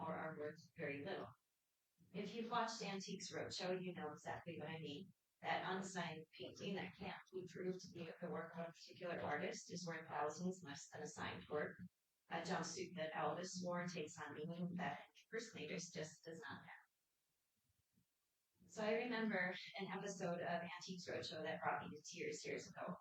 or are worth very little. If you've watched Antiques Roadshow, you know exactly what I mean. That unsigned painting that can't be proved to be the work of a particular artist is worth thousands less than a signed work. A jumpsuit that Elvis wore takes on meaning that impersonators just does not have. So I remember an episode of Antiques Roadshow that brought me to tears years ago.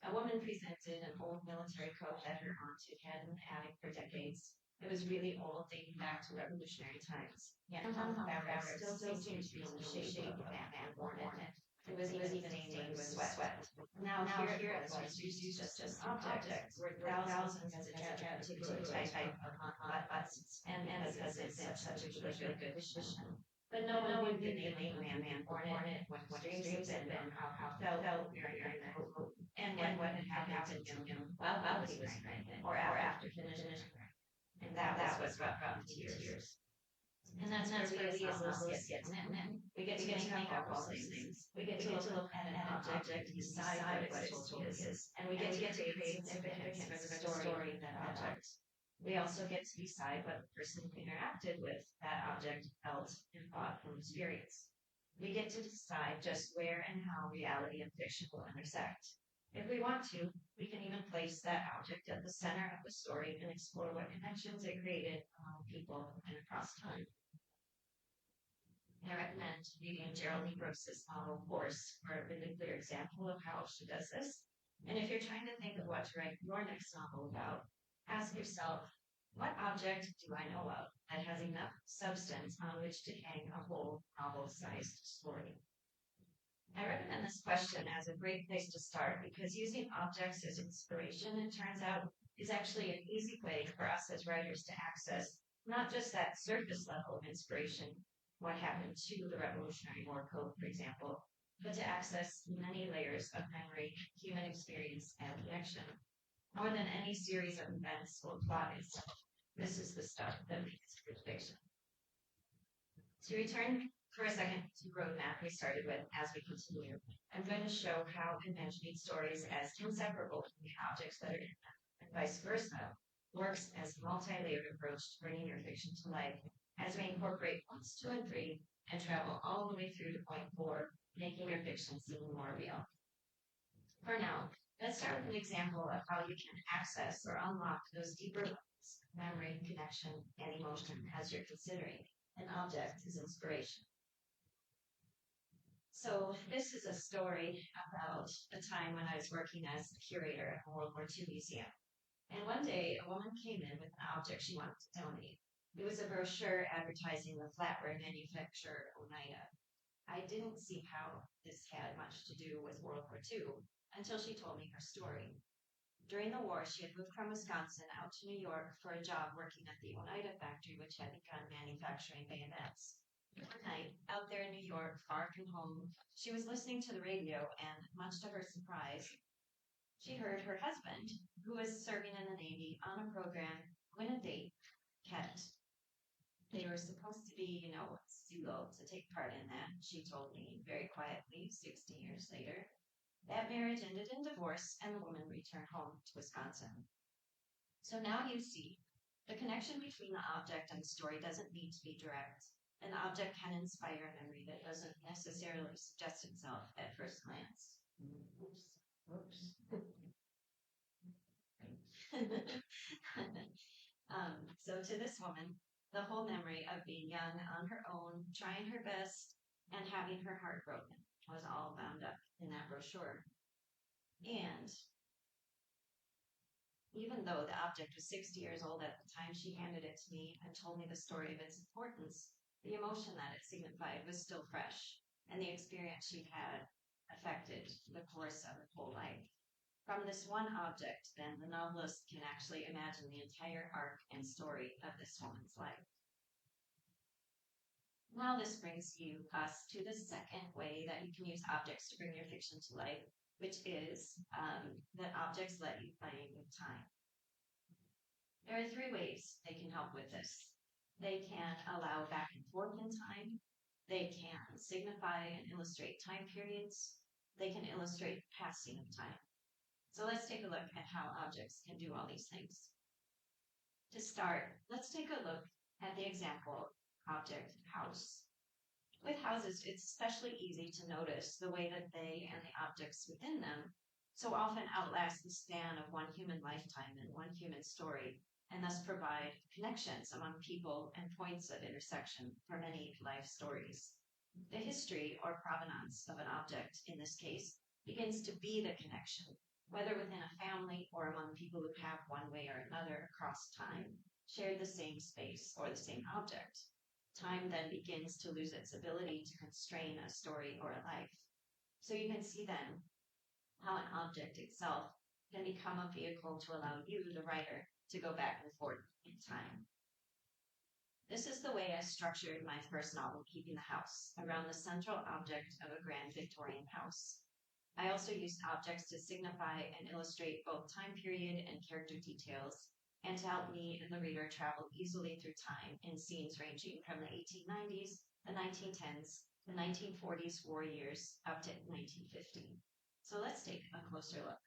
A woman presented an old military coat that her aunt had in the attic for decades. It was really old, dating back to Revolutionary times. Yet somehow fabric still seemed to be in the shape of a man worn it. It was even stained with sweat. Now here it was used just as an object, worth thousands as a particular type of buttons, and because it's in such a really good condition. But no one knew the name of the man born it, what dreams had been, how felt wearing that coat, and what had happened to him while he was pregnant or after finishing. And that was what brought me to tears. And that's where we as novelists get in. We get to think of all those things. We get to look at an object and decide what its told is. And we get to create significance for the story of that object. We also get to decide what the person who interacted with that object felt and thought from experience. We get to decide just where and how reality and fiction will intersect. If we want to, we can even place that object at the center of the story and explore what connections it created among people and across time. I recommend reading Geraldine Brooks's novel Horse for a really clear example of how she does this. And if you're trying to think of what to write your next novel about, ask yourself, what object do I know of that has enough substance on which to hang a whole novel-sized story? I recommend this question as a great place to start because using objects as inspiration, it turns out, is actually an easy way for us as writers to access not just that surface level of inspiration, what happened to the Revolutionary War Code, for example, but to access many layers of memory, human experience, and connection. More than any series of events or plot itself, this is the stuff that makes good fiction. To return for a second to the roadmap we started with as we continue, I'm going to show how imagining stories as inseparable from the objects that are in them, and vice versa, works as a multi-layered approach to bringing your fiction to life as we incorporate points 2 and 3 and travel all the way through to point 4, making your fiction seem more real. For now, let's start with an example of how you can access or unlock those deeper levels of memory, connection, and emotion as you're considering an object as inspiration. So this is a story about a time when I was working as a curator at a World War II museum. And one day, a woman came in with an object she wanted to donate. It was a brochure advertising the flatware manufacturer Oneida. I didn't see how this had much to do with World War II until she told me her story. During the war, she had moved from Wisconsin out to New York for a job working at the Oneida factory, which had begun manufacturing bayonets. One night, out there in New York, far from home, she was listening to the radio, and much to her surprise, she heard her husband, who was serving in the Navy, on a program, win a date, Ket. They were supposed to be, single to take part in that, she told me very quietly 60 years later. That marriage ended in divorce, and the woman returned home to Wisconsin. So now you see, the connection between the object and the story doesn't need to be direct. An object can inspire a memory that doesn't necessarily suggest itself at first glance. Oops. So to this woman, the whole memory of being young on her own, trying her best, and having her heart broken was all bound up in that brochure. And even though the object was 60 years old at the time she handed it to me and told me the story of its importance, the emotion that it signified was still fresh, and the experience she'd had affected the course of her whole life. From this one object, then, the novelist can actually imagine the entire arc and story of this woman's life. Now this brings us to the second way that you can use objects to bring your fiction to life, which is that objects let you play with time. There are 3 ways they can help with this. They can allow back and forth in time. They can signify and illustrate time periods. They can illustrate the passing of time. So let's take a look at how objects can do all these things. To start, let's take a look at the example object house. With houses, it's especially easy to notice the way that they and the objects within them so often outlast the span of one human lifetime and one human story, and thus provide connections among people and points of intersection for many life stories. The history or provenance of an object, in this case, begins to be the connection, whether within a family or among people who have one way or another across time shared the same space or the same object. Time then begins to lose its ability to constrain a story or a life. So you can see then how an object itself can become a vehicle to allow you, the writer, to go back and forth in time. This is the way I structured my first novel, Keeping the House, around the central object of a grand Victorian house. I also used objects to signify and illustrate both time period and character details, and to help me and the reader travel easily through time in scenes ranging from the 1890s, the 1910s, the 1940s war years, up to 1950. So let's take a closer look.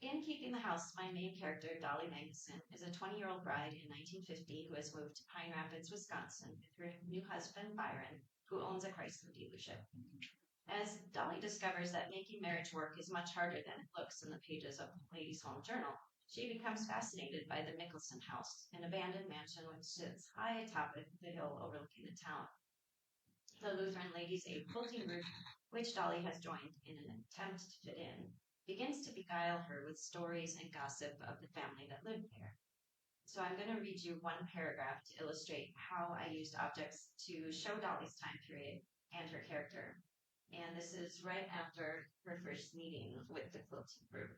In Keeping the House, my main character, Dolly Magnuson, is a 20-year-old bride in 1950 who has moved to Pine Rapids, Wisconsin with her new husband, Byron, who owns a Chrysler dealership. As Dolly discovers that making marriage work is much harder than it looks in the pages of the Ladies' Home Journal, she becomes fascinated by the Mickelson House, an abandoned mansion which sits high atop the hill overlooking the town. The Lutheran Ladies' Aid quilting group, which Dolly has joined in an attempt to fit in, begins to beguile her with stories and gossip of the family that lived there. So I'm going to read you one paragraph to illustrate how I used objects to show Dolly's time period and her character. And this is right after her first meeting with the quilting group.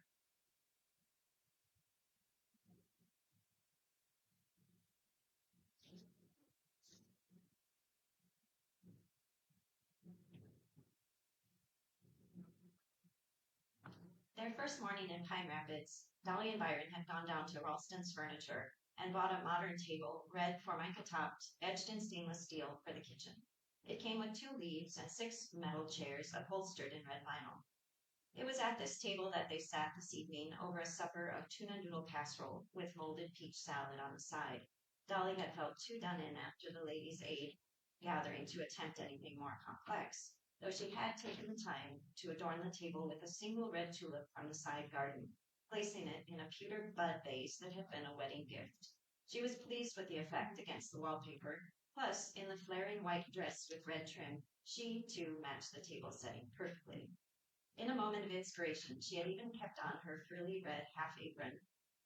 Their first morning in Pine Rapids, Dolly and Byron had gone down to Ralston's Furniture and bought a modern table, red formica topped, edged in stainless steel, for the kitchen. It came with 2 leaves and 6 metal chairs upholstered in red vinyl. It was at this table that they sat this evening over a supper of tuna noodle casserole with molded peach salad on the side. Dolly had felt too done in after the ladies' aid gathering to attempt anything more complex, though she had taken the time to adorn the table with a single red tulip from the side garden, placing it in a pewter bud vase that had been a wedding gift. She was pleased with the effect against the wallpaper. Plus, in the flaring white dress with red trim, she too matched the table setting perfectly. In a moment of inspiration, she had even kept on her frilly red half apron.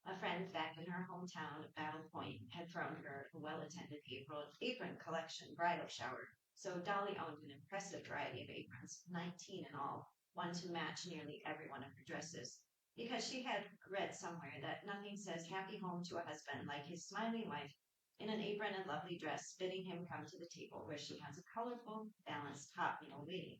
A friend back in her hometown of Battle Point had thrown her a well-attended apron collection bridal shower, so Dolly owned an impressive variety of aprons, 19 in all, one to match nearly every one of her dresses, because she had read somewhere that nothing says happy home to a husband like his smiling wife in an apron and lovely dress bidding him come to the table where she has a colorful, balanced hot meal waiting.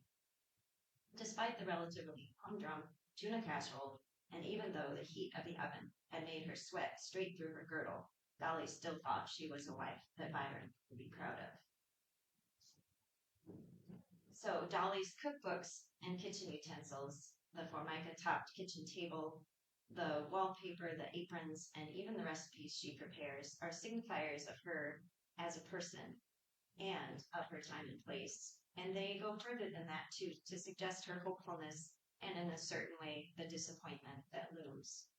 Despite the relatively humdrum tuna casserole, and even though the heat of the oven had made her sweat straight through her girdle, Dolly still thought she was a wife that Byron would be proud of. So Dolly's cookbooks and kitchen utensils, the formica topped kitchen table, the wallpaper, the aprons, and even the recipes she prepares are signifiers of her as a person and of her time and place. And they go further than that too, to suggest her hopefulness and, in a certain way, the disappointment that looms.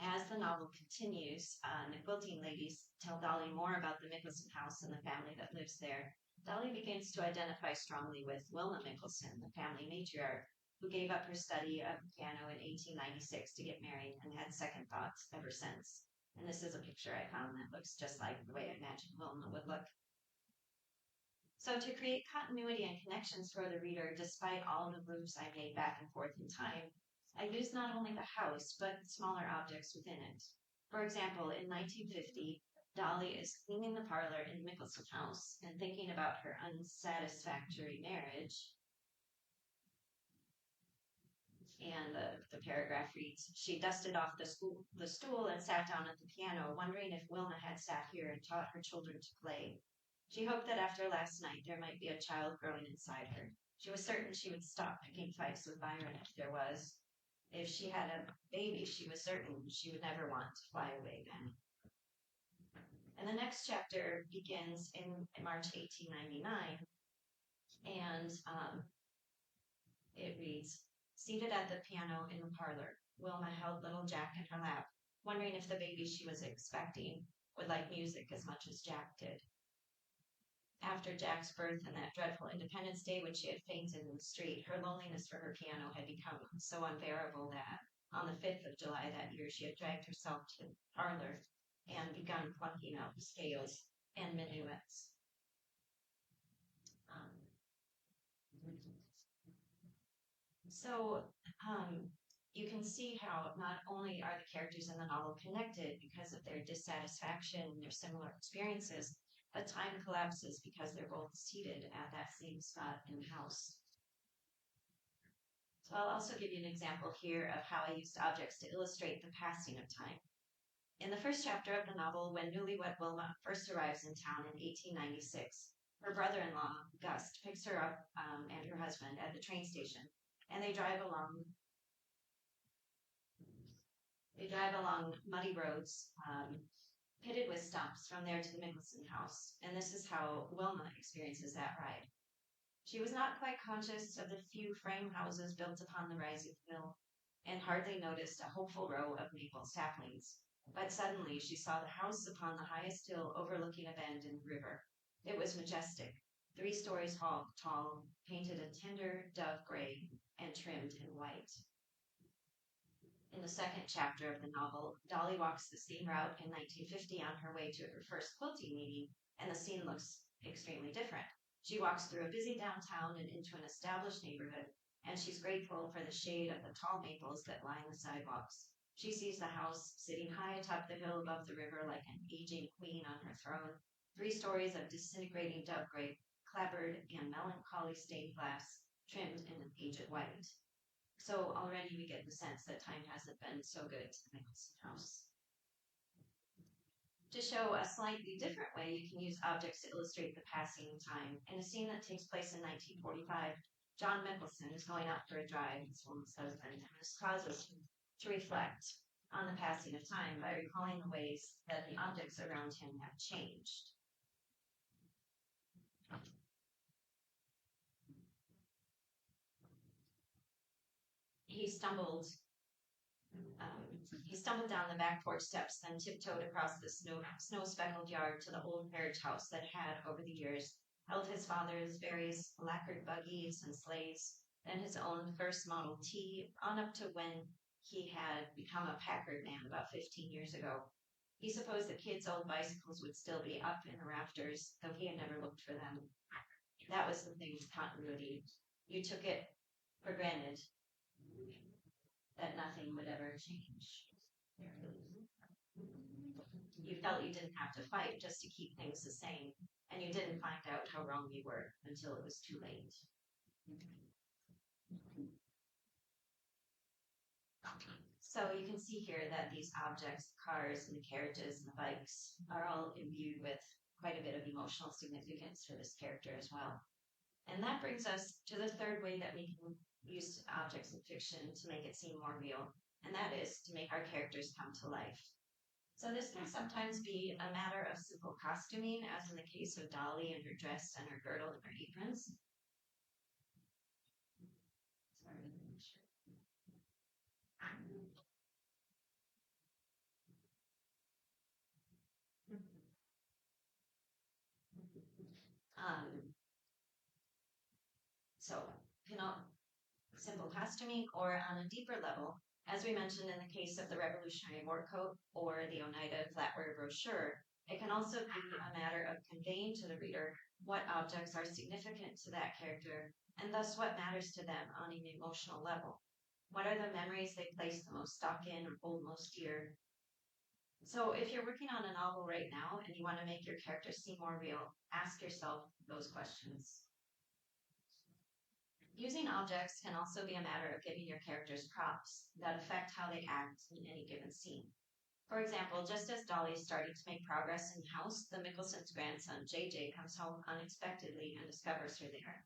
As the novel continues, the quilting ladies tell Dolly more about the Mickelson house and the family that lives there. Dolly begins to identify strongly with Wilma Mickelson, the family matriarch, who gave up her study of piano in 1896 to get married and had second thoughts ever since. And this is a picture I found that looks just like the way I imagined Wilma would look. So to create continuity and connections for the reader, despite all the moves I made back and forth in time, I used not only the house, but smaller objects within it. For example, in 1950, Dolly is cleaning the parlor in Mickelson House and thinking about her unsatisfactory marriage. And the paragraph reads, she dusted off the stool and sat down at the piano, wondering if Wilma had sat here and taught her children to play. She hoped that after last night there might be a child growing inside her. She was certain she would stop picking fights with Byron if there was. If she had a baby, she was certain she would never want to fly away then. And the next chapter begins in March 1899, and it reads, seated at the piano in the parlor, Wilma held little Jack in her lap, wondering if the baby she was expecting would like music as much as Jack did. After Jack's birth and that dreadful Independence Day when she had fainted in the street, her loneliness for her piano had become so unbearable that on the 5th of July that year she had dragged herself to the parlor and begun plucking out scales and minuets. So you can see how not only are the characters in the novel connected because of their dissatisfaction and their similar experiences, but time collapses because they're both seated at that same spot in the house. So I'll also give you an example here of how I used objects to illustrate the passing of time. In the first chapter of the novel, when newlywed Wilma first arrives in town in 1896, her brother-in-law, Gust, picks her up and her husband at the train station, and they drive along muddy roads, pitted with stumps from there to the Mickelson house. And this is how Wilma experiences that ride. She was not quite conscious of the few frame houses built upon the rising hill, and hardly noticed a hopeful row of maple saplings. But suddenly she saw the house upon the highest hill overlooking a bend in the river. It was majestic, 3 stories tall, painted a tender dove gray, and trimmed in white. In the second chapter of the novel, Dolly walks the same route in 1950 on her way to her first quilting meeting, and the scene looks extremely different. She walks through a busy downtown and into an established neighborhood, and she's grateful for the shade of the tall maples that line the sidewalks. She sees the house sitting high atop the hill above the river like an aging queen on her throne, 3 stories of disintegrating dove grape, clapboard and melancholy stained glass, trimmed in an aged white. So already we get the sense that time hasn't been so good to the Mickelson house. To show a slightly different way, you can use objects to illustrate the passing of time. In a scene that takes place in 1945, John Mickelson is going out for a drive with his woman's husband, and this causes him to reflect on the passing of time by recalling the ways that the objects around him have changed. He stumbled down the back porch steps, then tiptoed across the snow-speckled yard to the old carriage house that had, over the years, held his father's various lacquered buggies and sleighs, then his own first Model T, on up to when he had become a Packard man about 15 years ago. He supposed the kids' old bicycles would still be up in the rafters, though he had never looked for them. That was the thing with continuity. You took it for granted that nothing would ever change. You felt you didn't have to fight just to keep things the same, and you didn't find out how wrong you were until it was too late. So you can see here that these objects, the cars and the carriages and the bikes, are all imbued with quite a bit of emotional significance for this character as well. And that brings us to the third way that we can use objects in fiction to make it seem more real, and that is to make our characters come to life. So this can sometimes be a matter of simple costuming, as in the case of Dolly and her dress and her girdle and her aprons. So, simple costuming, or on a deeper level, as we mentioned in the case of the Revolutionary War Coat or the Oneida Flatware brochure, it can also be a matter of conveying to the reader what objects are significant to that character, and thus what matters to them on an emotional level. What are the memories they place the most stock in or hold most dear? So if you're working on a novel right now and you want to make your characters seem more real, ask yourself those questions. Using objects can also be a matter of giving your characters props that affect how they act in any given scene. For example, just as Dolly is starting to make progress in the house, the Mickelson's grandson, JJ, comes home unexpectedly and discovers her there.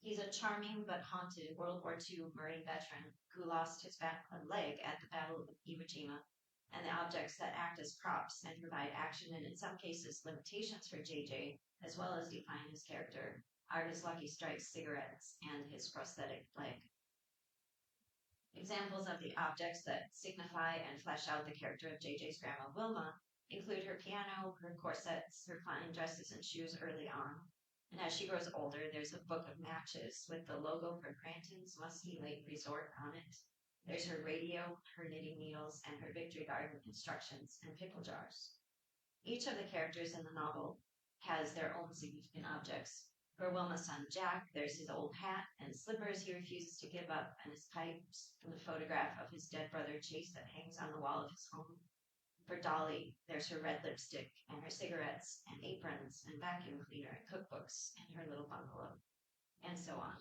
He's a charming but haunted World War II Marine veteran who lost his leg at the Battle of Iwo Jima and the objects that act as props and provide action and, in some cases, limitations for JJ, as well as define his character, are his Lucky Strike cigarettes and his prosthetic leg. Examples of the objects that signify and flesh out the character of JJ's grandma Wilma include her piano, her corsets, her fine dresses and shoes early on. And as she grows older, there's a book of matches with the logo for Cranton's Muskie Lake Resort on it. There's her radio, her knitting needles, and her Victory Garden instructions and pickle jars. Each of the characters in the novel has their own significant objects. For Wilma's son Jack, there's his old hat and slippers he refuses to give up, and his pipes from the photograph of his dead brother Chase that hangs on the wall of his home. For Dolly, there's her red lipstick and her cigarettes and aprons and vacuum cleaner and cookbooks and her little bungalow, and so on.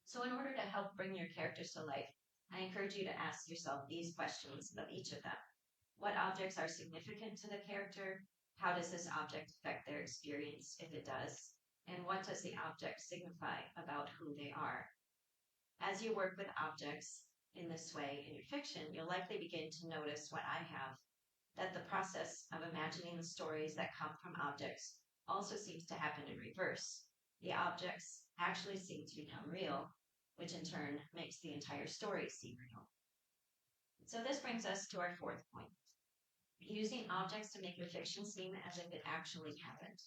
So in order to help bring your characters to life, I encourage you to ask yourself these questions of each of them. What objects are significant to the character? How does this object affect their experience, if it does? And what does the object signify about who they are? As you work with objects in this way in your fiction, you'll likely begin to notice what I have, that the process of imagining the stories that come from objects also seems to happen in reverse. The objects actually seem to become real, which in turn makes the entire story seem real. So this brings us to our fourth point, using objects to make your fiction seem as if it actually happened.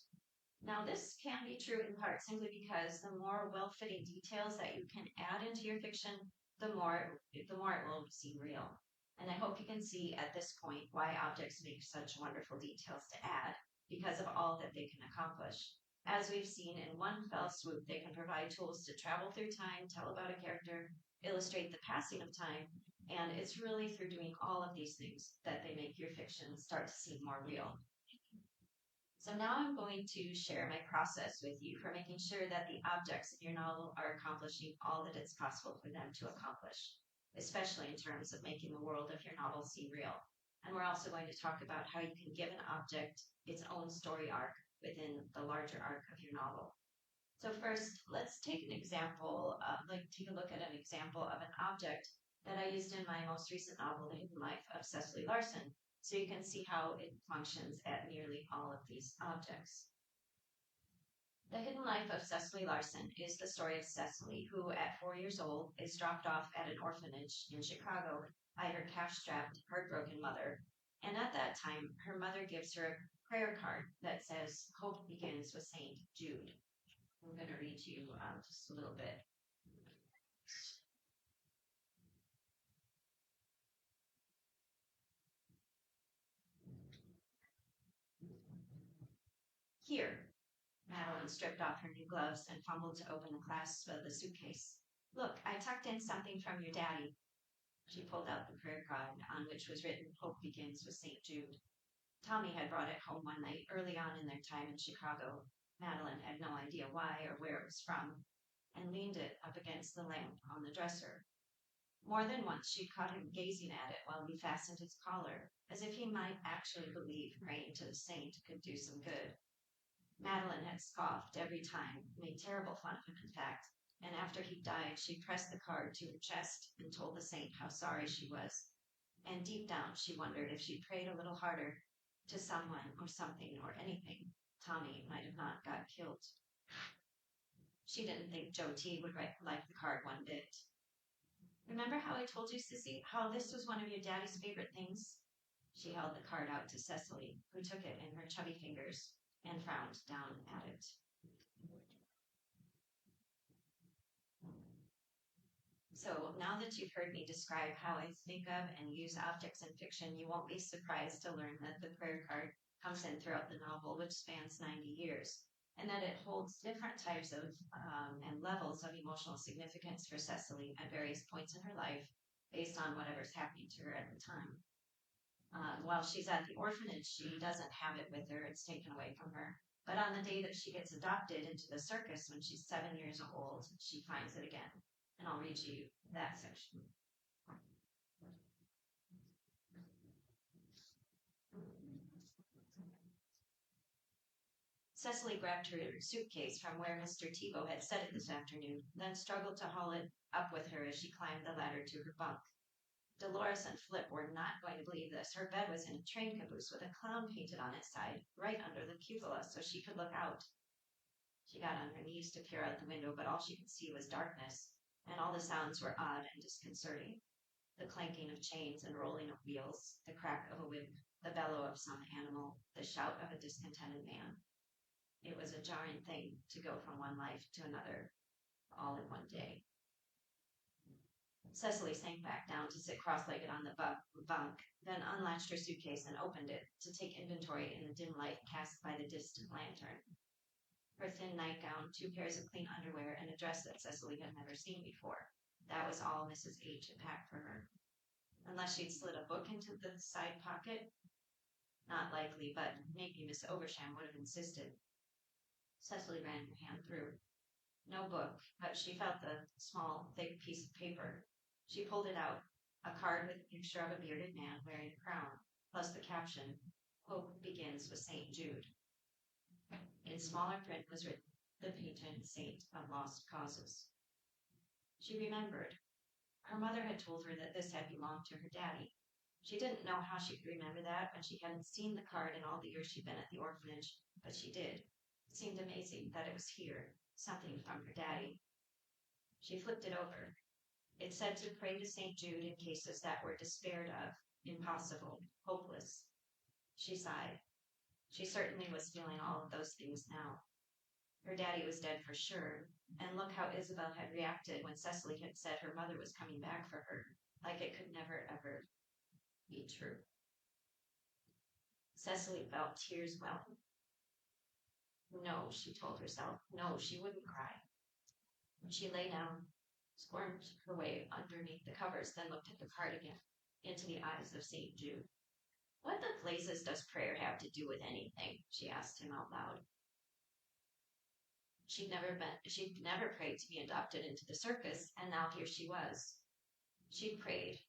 Now, this can be true in part simply because the more well-fitting details that you can add into your fiction, the more it will seem real. And I hope you can see at this point why objects make such wonderful details to add, because of all that they can accomplish. As we've seen in one fell swoop, they can provide tools to travel through time, tell about a character, illustrate the passing of time, and it's really through doing all of these things that they make your fiction start to seem more real. So now I'm going to share my process with you for making sure that the objects in your novel are accomplishing all that it's possible for them to accomplish, especially in terms of making the world of your novel seem real. And we're also going to talk about how you can give an object its own story arc within the larger arc of your novel. So first, let's take an example, take a look at an example of an object that I used in my most recent novel, The Hidden Life of Cecily Larson, so you can see how it functions at nearly all of these objects. The Hidden Life of Cecily Larson is the story of Cecily, who at 4 years old is dropped off at an orphanage in Chicago by her cash-strapped, heartbroken mother. And at that time, her mother gives her a prayer card that says, "Hope begins with St. Jude." I'm going to read you just a little bit. Here. Madeline stripped off her new gloves and fumbled to open the clasp of the suitcase. "Look, I tucked in something from your daddy." She pulled out the prayer card on which was written, "Hope begins with St. Jude." Tommy had brought it home one night early on in their time in Chicago. Madeline had no idea why or where it was from, and leaned it up against the lamp on the dresser. More than once she caught him gazing at it while he fastened his collar, as if he might actually believe praying to the saint could do some good. Madeline had scoffed every time, made terrible fun of him, in fact, and after he died, she pressed the card to her chest and told the saint how sorry she was. And deep down, she wondered if she prayed a little harder to someone or something or anything, Tommy might have not got killed. She didn't think Joe T would like the card one bit. "Remember how I told you, Sissy, how this was one of your daddy's favorite things?" She held the card out to Cecily, who took it in her chubby fingers and frowned down at it. So now that you've heard me describe how I think of and use objects in fiction, you won't be surprised to learn that the prayer card comes in throughout the novel, which spans 90 years, and that it holds different types of and levels of emotional significance for Cecily at various points in her life based on whatever's happening to her at the time. While she's at the orphanage, she doesn't have it with her. It's taken away from her. But on the day that she gets adopted into the circus when she's 7 years old, she finds it again. And I'll read you that section. Cecily grabbed her suitcase from where Mr. Tebow had set it this afternoon, then struggled to haul it up with her as she climbed the ladder to her bunk. Dolores and Flip were not going to believe this. Her bed was in a train caboose with a clown painted on its side, right under the cupola, so she could look out. She got on her knees to peer out the window, but all she could see was darkness, and all the sounds were odd and disconcerting. The clanking of chains and rolling of wheels, the crack of a whip, the bellow of some animal, the shout of a discontented man. It was a jarring thing to go from one life to another, all in one day. Cecily sank back down to sit cross-legged on the bunk, then unlatched her suitcase and opened it to take inventory in the dim light cast by the distant lantern. Her thin nightgown, 2 pairs of clean underwear, and a dress that Cecily had never seen before. That was all Mrs. H had packed for her. Unless she'd slid a book into the side pocket? Not likely, but maybe Miss Oversham would have insisted. Cecily ran her hand through. No book, but she felt the small, thick piece of paper. She pulled it out, a card with a picture of a bearded man wearing a crown, plus the caption, "Hope begins with St. Jude." In smaller print was written, "The patron saint of lost causes." She remembered. Her mother had told her that this had belonged to her daddy. She didn't know how she could remember that when she hadn't seen the card in all the years she'd been at the orphanage, but she did. It seemed amazing that it was here, something from her daddy. She flipped it over. It said to pray to St. Jude in cases that were despaired of, impossible, hopeless. She sighed. She certainly was feeling all of those things now. Her daddy was dead for sure, and look how Isabel had reacted when Cecily had said her mother was coming back for her, like it could never, ever be true. Cecily felt tears welling. No, she told herself. No, she wouldn't cry. She lay down, squirmed her way underneath the covers, then looked at the card again, into the eyes of St. Jude. "What the blazes does prayer have to do with anything?" she asked him out loud. She'd never prayed to be adopted into the circus, and now here she was. She'd prayed.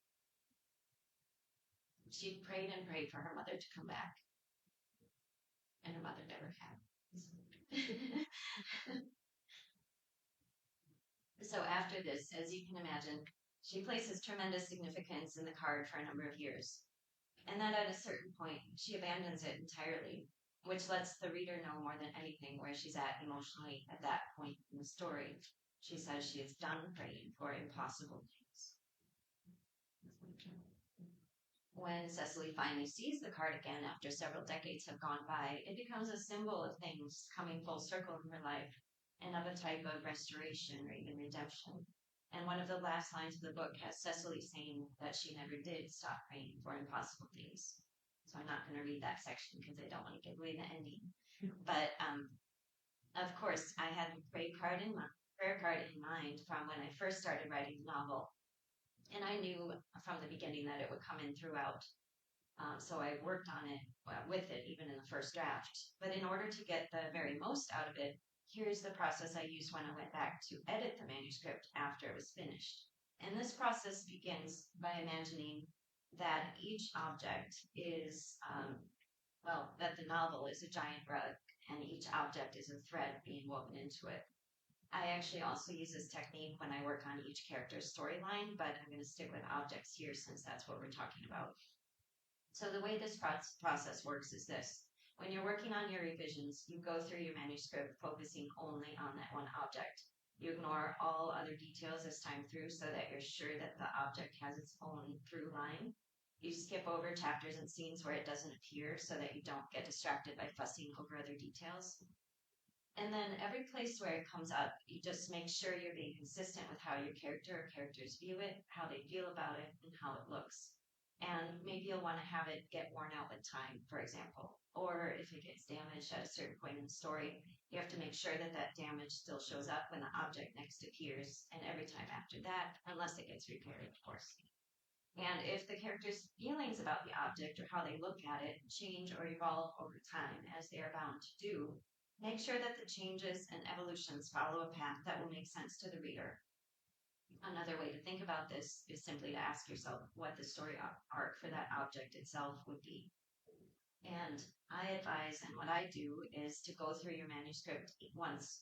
She'd prayed and prayed for her mother to come back. And her mother never had. So after this, as you can imagine, she places tremendous significance in the card for a number of years. And then at a certain point, she abandons it entirely, which lets the reader know more than anything where she's at emotionally at that point in the story. She says she is done praying for impossible things. When Cecily finally sees the card again after several decades have gone by, it becomes a symbol of things coming full circle in her life and of a type of restoration or even redemption. And one of the last lines of the book has Cecily saying that she never did stop praying for impossible things. So I'm not going to read that section because I don't want to give away the ending. But of course, I had the prayer card in mind from when I first started writing the novel. And I knew from the beginning that it would come in throughout. So I worked on it with it, even in the first draft. But in order to get the very most out of it, here's the process I used when I went back to edit the manuscript after it was finished. And this process begins by imagining that each object is, that the novel is a giant rug, and each object is a thread being woven into it. I actually also use this technique when I work on each character's storyline, but I'm going to stick with objects here since that's what we're talking about. So the way this process works is this. When you're working on your revisions, you go through your manuscript focusing only on that one object. You ignore all other details as time through so that you're sure that the object has its own through line. You skip over chapters and scenes where it doesn't appear so that you don't get distracted by fussing over other details. And then every place where it comes up, you just make sure you're being consistent with how your character or characters view it, how they feel about it, and how it looks. And maybe you'll want to have it get worn out with time, for example. Or if it gets damaged at a certain point in the story, you have to make sure that that damage still shows up when the object next appears, and every time after that, unless it gets repaired, of course. And if the character's feelings about the object or how they look at it change or evolve over time, as they are bound to do, make sure that the changes and evolutions follow a path that will make sense to the reader. Another way to think about this is simply to ask yourself what the story arc for that object itself would be. And I advise, and what I do, is to go through your manuscript once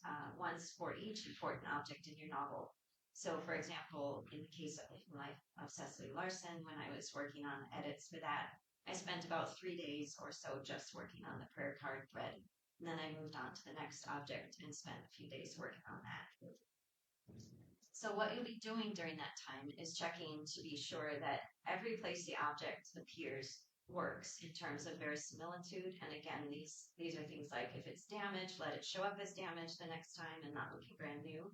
for each important object in your novel. So, for example, in the case of Life of Cecily Larson, when I was working on edits for that, I spent about 3 days or so just working on the prayer card thread. And then I moved on to the next object and spent a few days working on that. So what you'll be doing during that time is checking to be sure that every place the object appears works in terms of verisimilitude. And again, these are things like if it's damaged, let it show up as damaged the next time and not looking brand new.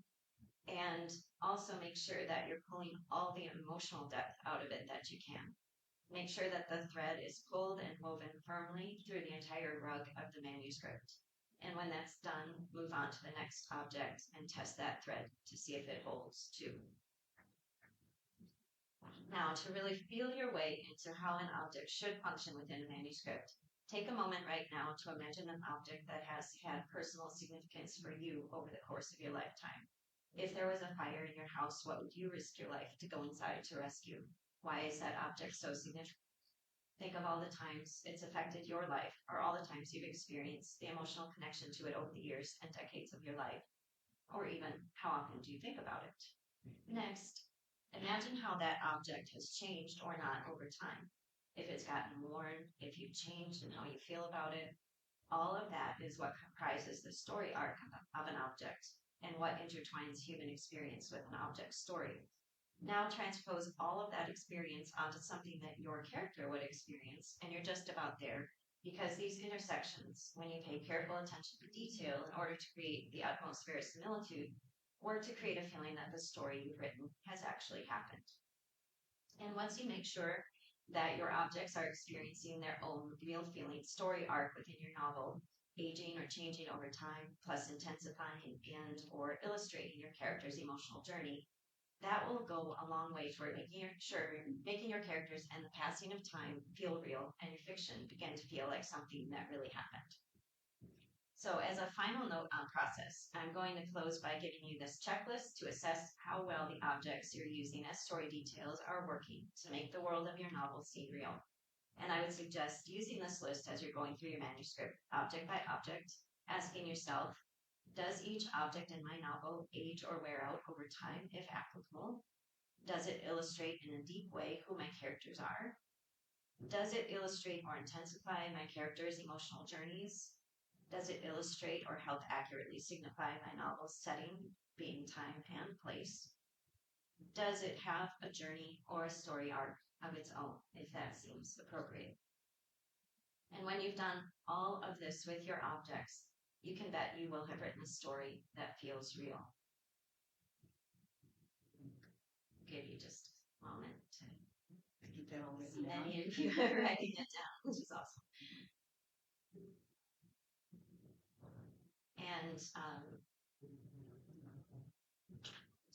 And also make sure that you're pulling all the emotional depth out of it that you can. Make sure that the thread is pulled and woven firmly through the entire rug of the manuscript. And when that's done, move on to the next object and test that thread to see if it holds too. Now, to really feel your way into how an object should function within a manuscript, take a moment right now to imagine an object that has had personal significance for you over the course of your lifetime. If there was a fire in your house, what would you risk your life to go inside to rescue? Why is that object so significant? Think of all the times it's affected your life, or all the times you've experienced the emotional connection to it over the years and decades of your life. Or even, how often do you think about it? Next, imagine how that object has changed or not over time. If it's gotten worn, if you've changed in how you feel about it, all of that is what comprises the story arc of an object and what intertwines human experience with an object's story. Now transpose all of that experience onto something that your character would experience, and you're just about there, because these intersections, when you pay careful attention to detail in order to create the utmost verisimilitude, work to create a feeling that the story you've written has actually happened. And once you make sure that your objects are experiencing their own real feeling story arc within your novel, aging or changing over time, plus intensifying and or illustrating your character's emotional journey, that will go a long way toward making your characters and the passing of time feel real and your fiction begin to feel like something that really happened. So as a final note on process, I'm going to close by giving you this checklist to assess how well the objects you're using as story details are working to make the world of your novel seem real. And I would suggest using this list as you're going through your manuscript, object by object, asking yourself, does each object in my novel age or wear out over time, if applicable? Does it illustrate in a deep way who my characters are? Does it illustrate or intensify my characters' emotional journeys? Does it illustrate or help accurately signify my novel's setting, being time and place? Does it have a journey or a story arc of its own, if that seems appropriate? And when you've done all of this with your objects, you can bet you will have written a story that feels real. Give you just a moment to Keep that all written see down. many of you are writing it down, which is awesome. And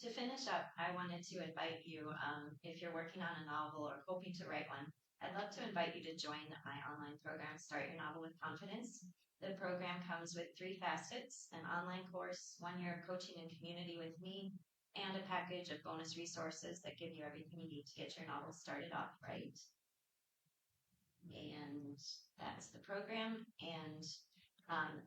to finish up, I wanted to invite you, if you're working on a novel or hoping to write one, I'd love to invite you to join my online program, Start Your Novel with Confidence. The program comes with 3 facets, an online course, 1 year of coaching and community with me, and a package of bonus resources that give you everything you need to get your novel started off right. And that's the program. And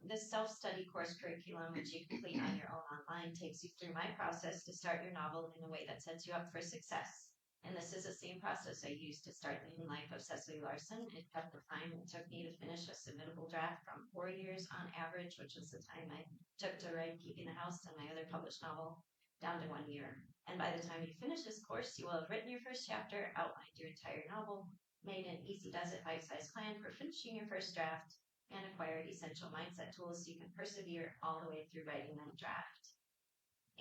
this self-study course curriculum, which you complete on your own online, takes you through my process to start your novel in a way that sets you up for success. And this is the same process I used to start the New Life of Cecily Larson. It cut the time it took me to finish a submittable draft from 4 years on average, which was the time I took to write Keeping the House and my other published novel, down to 1 year. And by the time you finish this course, you will have written your first chapter, outlined your entire novel, made an easy does it bite-sized plan for finishing your first draft, and acquired essential mindset tools so you can persevere all the way through writing that draft.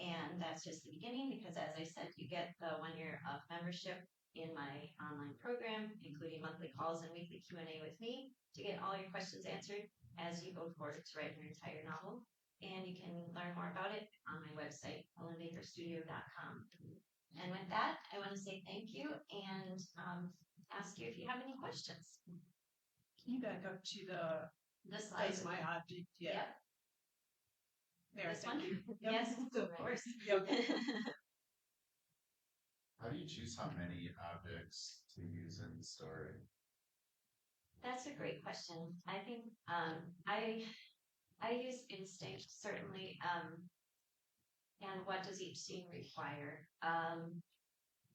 And that's just the beginning because, as I said, you get the 1 year of membership in my online program, including monthly calls and weekly Q&A with me to get all your questions answered as you go forward to write your entire novel. And you can learn more about it on my website, ellenbakerstudio.com. And with that, I want to say thank you and ask you if you have any questions. Can you back up to The slides. that's my object? Yeah. Yep. There, This thank one? you. Yep. Yes, of course. Yep. How do you choose how many objects to use in the story? That's a great question. I think I use instinct certainly. and what does each scene require?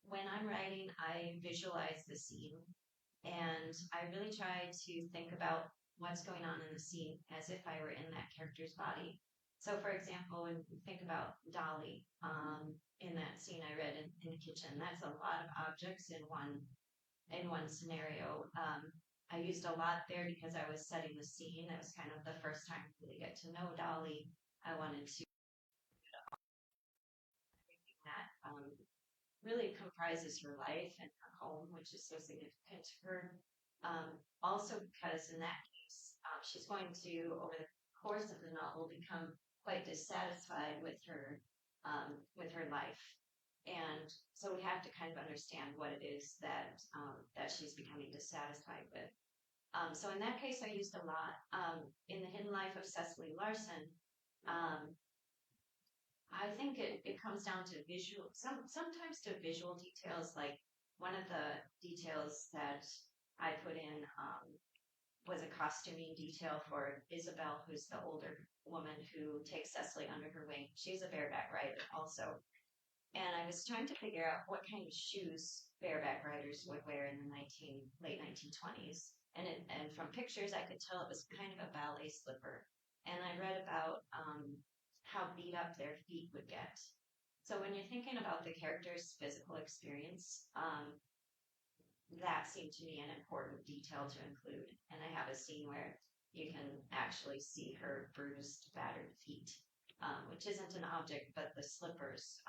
When I'm writing, I visualize the scene and I really try to think about what's going on in the scene as if I were in that character's body. So, for example, when you think about Dolly, in that scene I read in the kitchen, that's a lot of objects in one scenario. I used a lot there because I was setting the scene. It was kind of the first time to really get to know Dolly. I wanted to that really comprises her life and her home, which is so significant to her. Also, because in that case, she's going to, over the course of the novel, become quite dissatisfied with her life, and so we have to kind of understand what it is that she's becoming dissatisfied with. So in that case, I used a lot. In the Hidden Life of Cecily Larson, um, I think it comes down to sometimes to visual details. Like one of the details that I put in was a costuming detail for Isabel, who's the older woman who takes Cecily under her wing. She's a bareback rider also. And I was trying to figure out what kind of shoes bareback riders would wear in the late 1920s. And from pictures, I could tell it was kind of a ballet slipper. And I read about how beat up their feet would get. So when you're thinking about the character's physical experience, that seemed to me an important detail to include. And I have a scene where you can actually see her bruised, battered feet, which isn't an object, but the slippers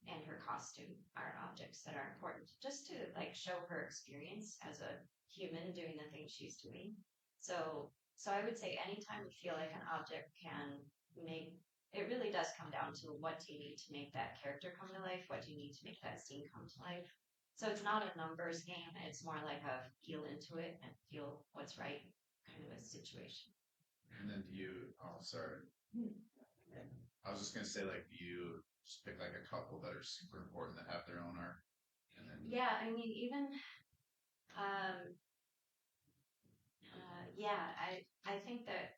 and her costume are objects that are important just to like show her experience as a human doing the things she's doing. So I would say anytime we feel like an object can make it really does come down to what do you need to make that character come to life? What do you need to make that scene come to life? So it's not a numbers game. It's more like a feel into it and feel what's right kind of a situation. And then do you, oh, sorry. I was just gonna say, like, do you just pick like a couple that are super important that have their own arc? And then, Yeah, I mean, even, yeah, I think that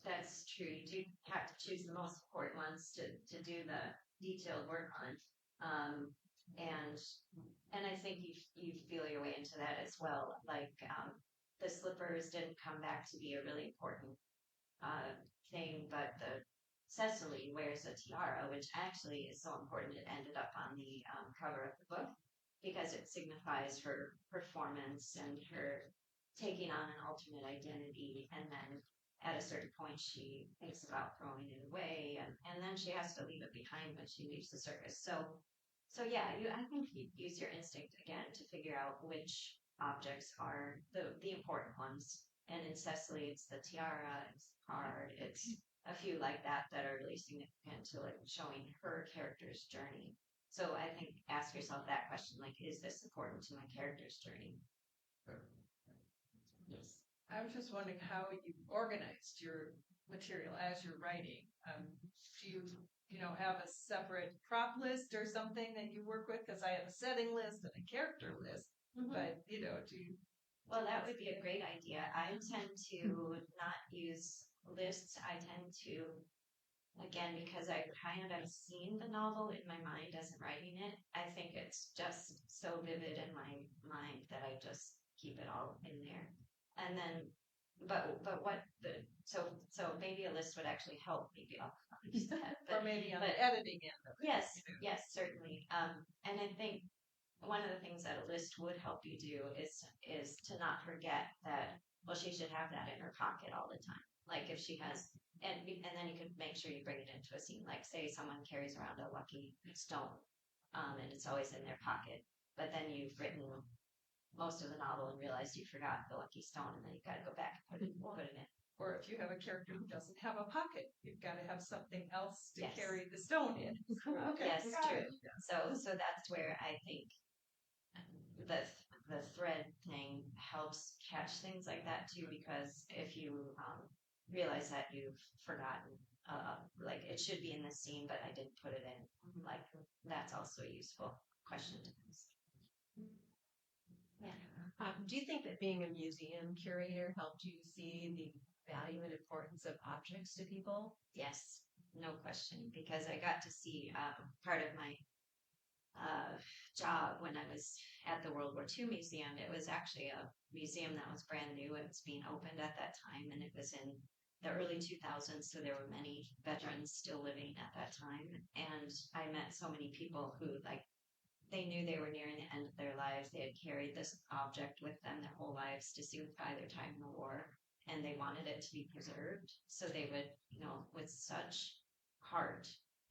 that's true. You do have to choose the most important ones to do the detailed work on. Um, and and I think you feel your way into that as well. Like the slippers didn't come back to be a really important thing, but the Cecily wears a tiara, which actually is so important. It ended up on the cover of the book because it signifies her performance and her taking on an alternate identity. And then at a certain point, she thinks about throwing it away, and then she has to leave it behind when she leaves the circus. So yeah, I think you use your instinct again to figure out which objects are the important ones. And in Cecily, it's the tiara, it's the card, it's a few like that that are really significant to like showing her character's journey. So I think ask yourself that question, like, is this important to my character's journey? Yes. I was just wondering how you organized your material as you're writing. Do you know, have a separate prop list or something that you work with? Because I have a setting list and a character list, but you know, do you? Well, that would be a great idea. I tend to not use lists. I tend to, again, because I kind of seen the novel in my mind as I'm writing it, I think it's just so vivid in my mind that I just keep it all in there. And then, but what the, so maybe a list would actually help. Maybe I'll use that. Or maybe on but the editing end of it. yes, you know. yes, certainly. And I think one of the things that a list would help you do is to not forget that well she should have that in her pocket all the time. Like if she has and then you can make sure you bring it into a scene. Like say someone carries around a lucky stone, and it's always in their pocket, but then you've written most of the novel and realized you forgot the lucky stone, and then you've got to go back and put it in. Or if you have a character who doesn't have a pocket, you've got to have something else to Yes. carry the stone in. Okay, Yes, got true. it. So that's where I think the the thread thing helps catch things like that too, because if you realize that you've forgotten, like it should be in this scene, but I didn't put it in, like that's also a useful question to ask. Yeah. Do you think that being a museum curator helped you see the value and importance of objects to people? Yes. no question, because I got to see part of my job when I was at the World War II Museum. It was actually a museum that was brand new. It was being opened at that time, and it was in the early 2000s, so there were many veterans still living at that time. And I met so many people who, like, they knew they were nearing the end of their lives. They had carried this object with them their whole lives to signify their time in the war, and they wanted it to be preserved. So they would, with such heart,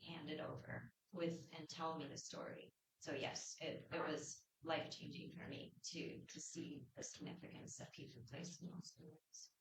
hand it over and tell me the story. So yes, it was life changing for me to see the significance that people place in those things.